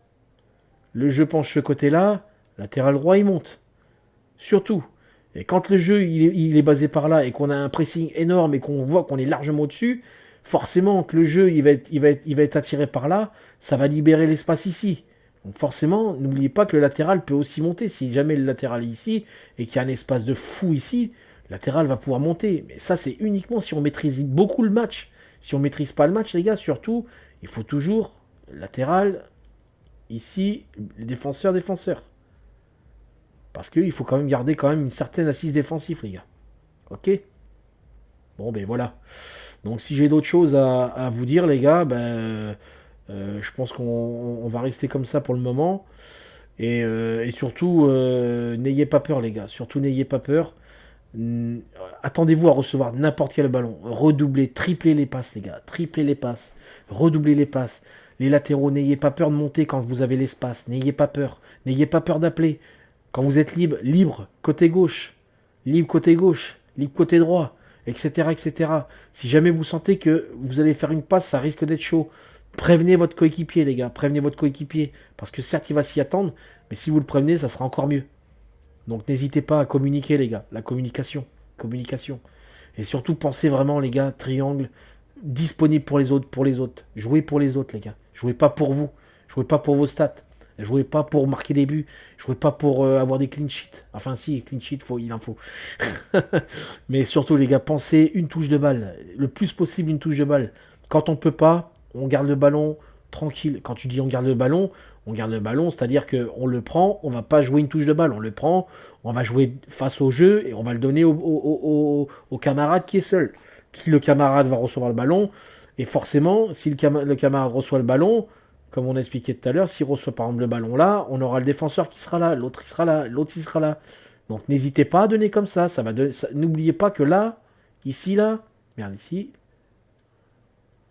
Le jeu penche ce côté-là, latéral droit, il monte. Surtout. Et quand le jeu il est basé par là et qu'on a un pressing énorme et qu'on voit qu'on est largement au-dessus, forcément que le jeu il va être attiré par là, ça va libérer l'espace ici. Donc forcément, n'oubliez pas que le latéral peut aussi monter. Si jamais le latéral est ici et qu'il y a un espace de fou ici, le latéral va pouvoir monter. Mais ça, c'est uniquement si on maîtrise beaucoup le match. Si on maîtrise pas le match, les gars, surtout, il faut toujours latéral, ici, les défenseurs. Parce qu'il faut quand même garder quand même une certaine assise défensive, les gars. Ok? Bon, ben voilà. Donc si j'ai d'autres choses à vous dire, les gars, je pense qu'on va rester comme ça pour le moment. Et surtout, n'ayez pas peur, les gars. Surtout, n'ayez pas peur. Attendez-vous à recevoir n'importe quel ballon. Redoublez, triplez les passes, les gars. Triplez les passes. Redoublez les passes. Les latéraux, n'ayez pas peur de monter quand vous avez l'espace. N'ayez pas peur. N'ayez pas peur d'appeler. Quand vous êtes libre, côté gauche. Libre côté gauche. Libre côté droit. etc., etc. Si jamais vous sentez que vous allez faire une passe, ça risque d'être chaud. Prévenez votre coéquipier, les gars. Prévenez votre coéquipier. Parce que certes, il va s'y attendre, mais si vous le prévenez, ça sera encore mieux. Donc n'hésitez pas à communiquer, les gars. La communication. Communication. Et surtout, pensez vraiment, les gars, triangle, disponible pour les autres, pour les autres. Jouez pour les autres, les gars. Jouez pas pour vous. Jouez pas pour vos stats. Jouez pas pour marquer des buts. Jouez pas pour avoir des clean sheets. Enfin, si, clean sheet, il en faut. Mais surtout, les gars, pensez une touche de balle. Le plus possible, une touche de balle. Quand on peut pas, on garde le ballon tranquille. Quand tu dis on garde le ballon, c'est-à-dire qu'on le prend, on va pas jouer une touche de balle. On le prend, on va jouer face au jeu et on va le donner au camarade qui est seul. Qui le camarade va recevoir le ballon. Et forcément, si le camarade reçoit le ballon, comme on a expliqué tout à l'heure, s'il reçoit par exemple le ballon là, on aura le défenseur qui sera là, l'autre il sera là, l'autre il sera là. Donc n'hésitez pas à donner comme ça. N'oubliez pas que là, ici, là, merde, ici,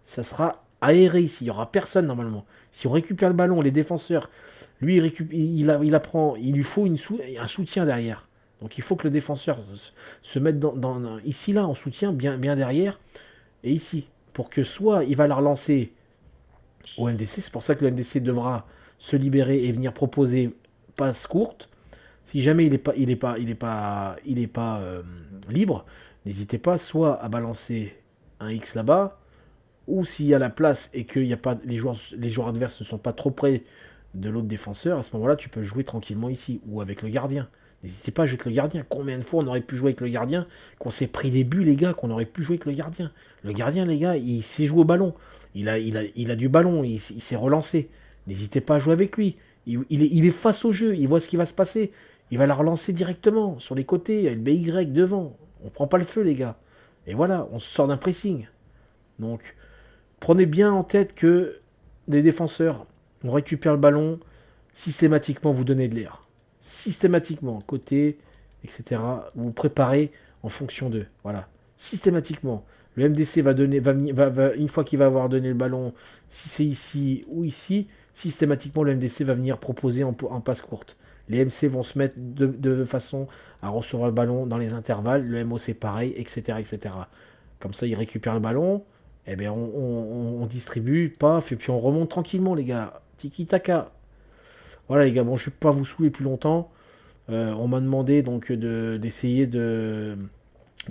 ça sera aéré ici. Il n'y aura personne normalement. Si on récupère le ballon, les défenseurs, lui, il apprend, il lui faut un soutien derrière. Donc il faut que le défenseur se mette ici, là, en soutien, bien, bien derrière, et ici. Pour que soit il va la relancer au MDC, c'est pour ça que le MDC devra se libérer et venir proposer passe courte. Si jamais il est pas libre, n'hésitez pas soit à balancer un X là-bas, ou s'il y a la place et que y a pas, les joueurs adverses ne sont pas trop près de l'autre défenseur, à ce moment-là, tu peux jouer tranquillement ici, ou avec le gardien. N'hésitez pas à jouer avec le gardien. Combien de fois on aurait pu jouer avec le gardien, qu'on s'est pris des buts, les gars, qu'on aurait pu jouer avec le gardien. Le gardien, les gars, il sait jouer au ballon. Il a du ballon, il s'est relancé. N'hésitez pas à jouer avec lui. Il est face au jeu, il voit ce qui va se passer. Il va la relancer directement, sur les côtés, il y a le BY devant. On prend pas le feu, les gars. Et voilà, on se sort d'un pressing. Donc, prenez bien en tête que les défenseurs, on récupère le ballon, systématiquement vous donnez de l'air. Systématiquement, côté, etc. Vous vous préparez en fonction d'eux. Voilà. Systématiquement. Le MDC va donner, une fois qu'il va avoir donné le ballon, si c'est ici ou ici, systématiquement le MDC va venir proposer en passe courte. Les MC vont se mettre de façon à recevoir le ballon dans les intervalles, le MOC pareil, etc., etc. Comme ça, il récupère le ballon, eh bien, on distribue, paf, et puis on remonte tranquillement, les gars. Tiki-taka. Voilà, les gars, bon, je ne vais pas vous saouler plus longtemps. On m'a demandé donc d'essayer de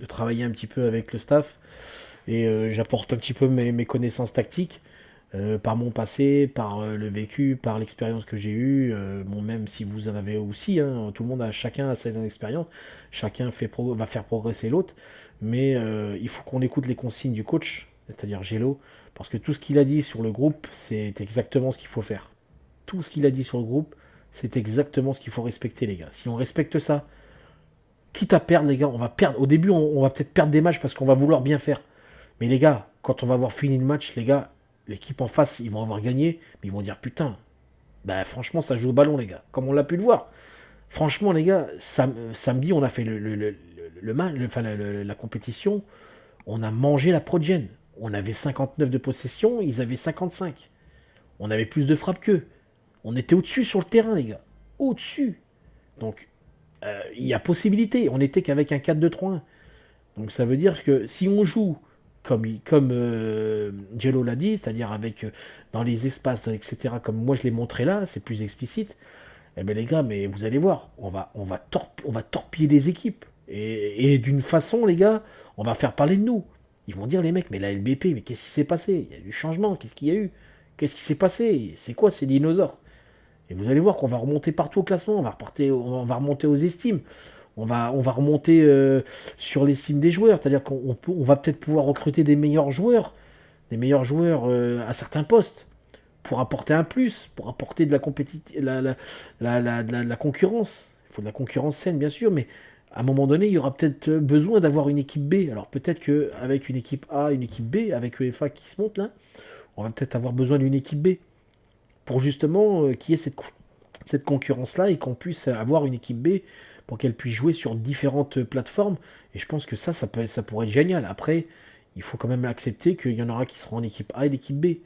travailler un petit peu avec le staff. Et j'apporte un petit peu mes connaissances tactiques. Par mon passé, par le vécu, par l'expérience que j'ai eue, bon, même si vous en avez aussi, hein, tout le monde chacun a ses expériences, chacun va faire progresser l'autre, mais il faut qu'on écoute les consignes du coach, c'est-à-dire Gélo, parce que tout ce qu'il a dit sur le groupe, c'est exactement ce qu'il faut faire. Tout ce qu'il a dit sur le groupe, c'est exactement ce qu'il faut respecter, les gars. Si on respecte ça, quitte à perdre, les gars, on va perdre. Au début, on va peut-être perdre des matchs parce qu'on va vouloir bien faire. Mais les gars, quand on va avoir fini le match, les gars, l'équipe en face, ils vont avoir gagné, mais ils vont dire putain, bah franchement, ça joue au ballon, les gars, comme on l'a pu le voir. Franchement, les gars, samedi, on a fait la compétition, on a mangé la progène. On avait 59 de possession, ils avaient 55. On avait plus de frappes qu'eux. On était au-dessus sur le terrain, les gars. Au-dessus. Donc, il y a possibilité. On n'était qu'avec un 4-2-3-1. Donc, ça veut dire que si on joue comme Jello l'a dit, c'est-à-dire avec dans les espaces, etc., comme moi je l'ai montré là, c'est plus explicite, eh bien les gars, mais vous allez voir, on va torpiller des équipes. Et d'une façon, les gars, on va faire parler de nous. Ils vont dire, les mecs, mais la LBP, mais qu'est-ce qui s'est passé? Il y a du changement, qu'est-ce qu'il y a eu? Qu'est-ce qui s'est passé? C'est quoi ces dinosaures? Et vous allez voir qu'on va remonter partout au classement, on va remonter aux estimes. On va remonter sur l'estime des joueurs, c'est-à-dire on va peut-être pouvoir recruter des meilleurs joueurs à certains postes, pour apporter un plus, pour apporter de la concurrence. Il faut de la concurrence saine, bien sûr, mais à un moment donné, il y aura peut-être besoin d'avoir une équipe B. Alors peut-être qu'avec une équipe A, une équipe B, avec UEFA qui se monte là, on va peut-être avoir besoin d'une équipe B, pour justement qu'il y ait cette concurrence-là et qu'on puisse avoir une équipe B pour qu'elle puisse jouer sur différentes plateformes. Et je pense que ça pourrait être génial. Après, il faut quand même accepter qu'il y en aura qui seront en équipe A et l'équipe B.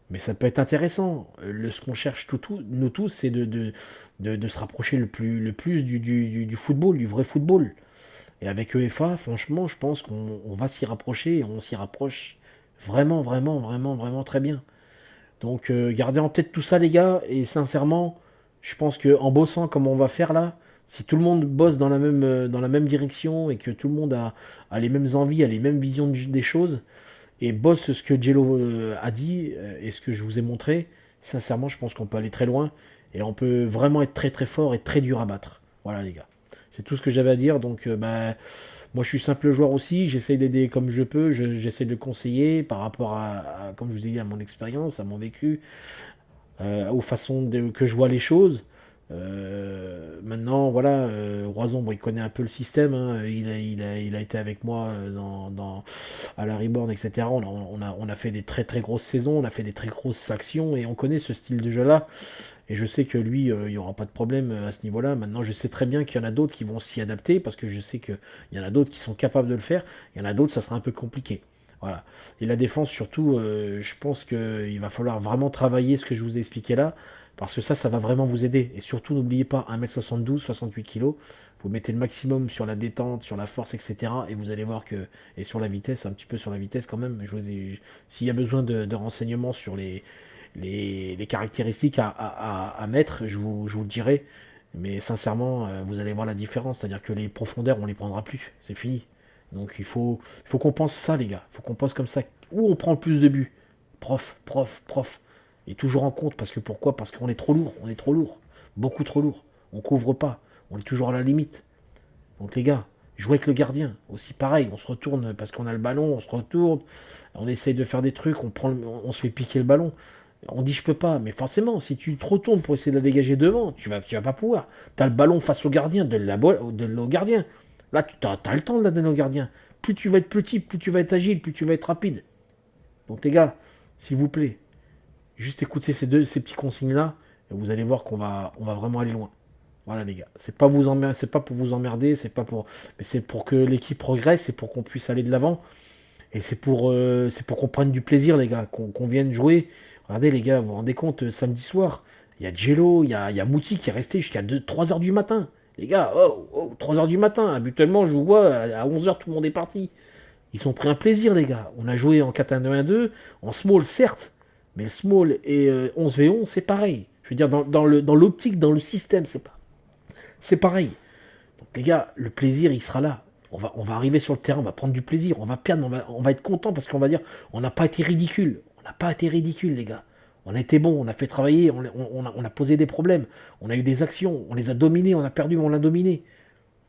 Mais ça peut être intéressant. Ce qu'on cherche nous tous, c'est de se rapprocher le plus du football, du vrai football. Et avec UEFA, franchement, je pense qu'on va s'y rapprocher et on s'y rapproche vraiment, vraiment, vraiment, vraiment très bien. Donc gardez en tête tout ça les gars, et sincèrement, je pense que en bossant comme on va faire là, si tout le monde bosse dans la même direction et que tout le monde a les mêmes envies, a les mêmes visions des choses, et bosse ce que Jello a dit et ce que je vous ai montré, sincèrement, je pense qu'on peut aller très loin et on peut vraiment être très très fort et très dur à battre. Voilà les gars. C'est tout ce que j'avais à dire, donc bah, moi je suis simple joueur aussi, j'essaie d'aider comme je peux, j'essaie de le conseiller par rapport comme je vous ai dit, à mon expérience, à mon vécu, aux façons que je vois les choses. Maintenant, voilà, Roison, bon, il connaît un peu le système, hein, il a été avec moi à la Reborn, etc. On a fait des très très grosses saisons, on a fait des très grosses actions, et on connaît ce style de jeu-là. Et je sais que lui, il n'y aura pas de problème à ce niveau-là. Maintenant, je sais très bien qu'il y en a d'autres qui vont s'y adapter, parce que je sais qu'il y en a d'autres qui sont capables de le faire, il y en a d'autres, ça sera un peu compliqué. Voilà. Et la défense, surtout, je pense qu'il va falloir vraiment travailler ce que je vous ai expliqué là, parce que ça va vraiment vous aider. Et surtout, n'oubliez pas, 1m72, 68 kg, vous mettez le maximum sur la détente, sur la force, etc. Et vous allez voir que, et sur la vitesse, un petit peu sur la vitesse quand même, s'il y a besoin de renseignements sur les caractéristiques à mettre, je vous le dirai. Mais sincèrement, vous allez voir la différence. C'est-à-dire que les profondeurs, on les prendra plus. C'est fini. Donc il faut qu'on pense ça, les gars. Il faut qu'on pense comme ça. Où on prend le plus de buts? Prof, prof, prof. Et toujours en compte. Parce que pourquoi? Parce qu'on est trop lourd. On est trop lourd. Beaucoup trop lourd. On couvre pas. On est toujours à la limite. Donc les gars, jouez avec le gardien. Aussi pareil, on se retourne parce qu'on a le ballon, on se retourne. On essaye de faire des trucs, on se fait piquer le ballon. On dit je peux pas, mais forcément, si tu te retournes pour essayer de la dégager devant, tu vas pas pouvoir. Tu as le ballon face au gardien, donne-le au gardien. Là, tu as le temps de la donner au gardien. Plus tu vas être petit, plus tu vas être agile, plus tu vas être rapide. Donc les gars, s'il vous plaît, juste écoutez ces petits consignes-là, et vous allez voir on va vraiment aller loin. Voilà les gars, c'est pas pour vous emmerder, mais c'est pour que l'équipe progresse, c'est pour qu'on puisse aller de l'avant. Et c'est pour qu'on prenne du plaisir, les gars, qu'on vienne jouer. Regardez, les gars, vous vous rendez compte, samedi soir, il y a Jello, il y a Mouti qui est resté jusqu'à 3 heures du matin. Les gars, 3 heures du matin. Habituellement, je vous vois, à 11 heures, tout le monde est parti. Ils ont pris un plaisir, les gars. On a joué en 4-1-2-1-2, en small, certes, mais le small et 11v11, c'est pareil. Je veux dire, dans l'optique, dans le système, c'est pareil. Donc, les gars, le plaisir, il sera là. On va arriver sur le terrain, on va prendre du plaisir, on va perdre, on va être content parce qu'on va dire on n'a pas été ridicule. On n'a pas été ridicule, les gars. On a été bon, on a fait travailler, on a posé des problèmes, on a eu des actions, on les a dominés, on a perdu, mais on l'a dominé.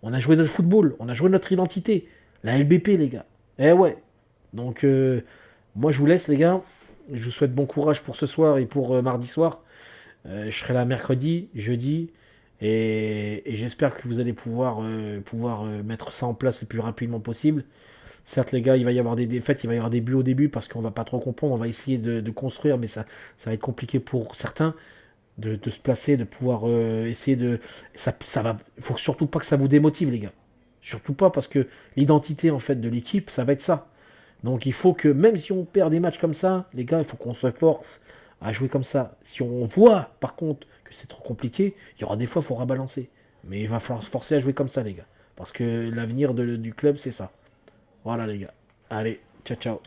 On a joué notre football, on a joué notre identité. La LBP, les gars. Eh ouais. Donc, moi, je vous laisse, les gars. Je vous souhaite bon courage pour ce soir et pour mardi soir. Je serai là mercredi, jeudi. Et j'espère que vous allez pouvoir mettre ça en place le plus rapidement possible. Certes, les gars, il va y avoir des défaites, il va y avoir des buts au début parce qu'on va pas trop comprendre. On va essayer de construire, mais ça va être compliqué pour certains de se placer, de pouvoir essayer de. Ça va. Il faut surtout pas que ça vous démotive, les gars. Surtout pas parce que l'identité en fait de l'équipe, ça va être ça. Donc il faut que même si on perd des matchs comme ça, les gars, il faut qu'on se force à jouer comme ça. Si on voit par contre que c'est trop compliqué, il y aura des fois il faudra balancer. Mais il va falloir se forcer à jouer comme ça, les gars. Parce que l'avenir du club, c'est ça. Voilà, les gars. Allez, ciao, ciao.